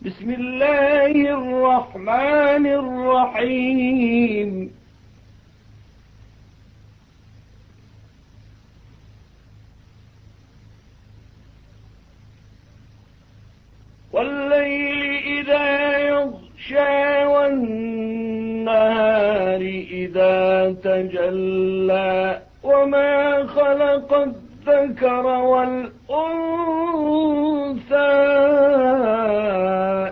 بسم الله الرحمن الرحيم. والليل إذا يغشى والنهار إذا تجلى وما خلق الذكر والأنثى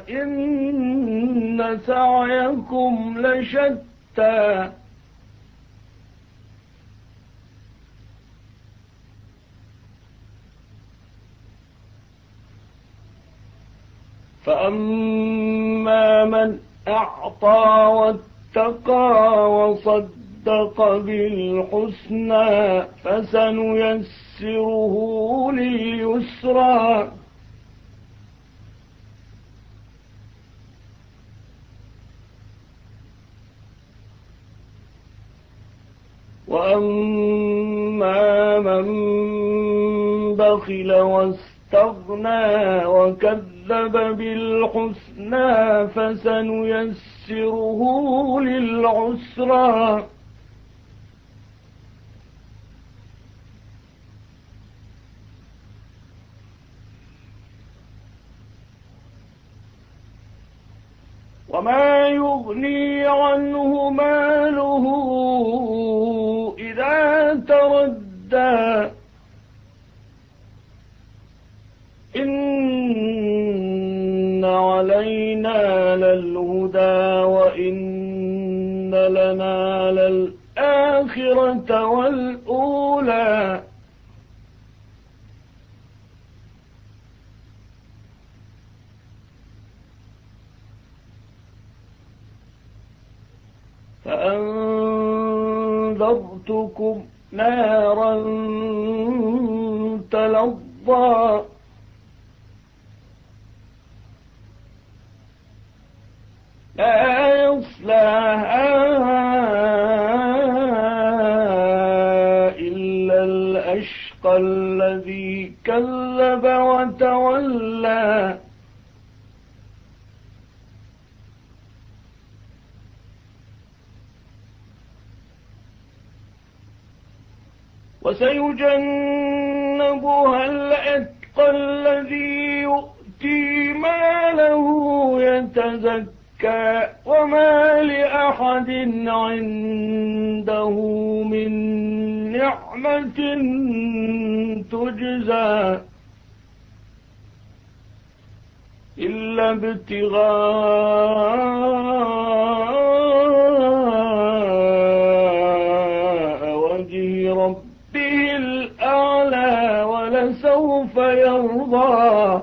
إن سعيكم لشتى فأما من أعطى واتقى وصدق بالحسنى فسنيسره لليسرى وأما من بخل واستغنى وكذب بالحسنى فسنيسره للعسرى وما يغني عنه ماله إذا تردى إن علينا للهدى وإن لنا للآخرة والأولى فأنذرتكم نارا تلظى لا يصلاها إلا الأشقى الذي كذب وتولى وسيجنبها الأتقى الذي يؤتي ماله يتزكى وما لأحد عنده من نعمة تجزى إلا ابتغاء وجه ربه الأعلى ولسوف يرضى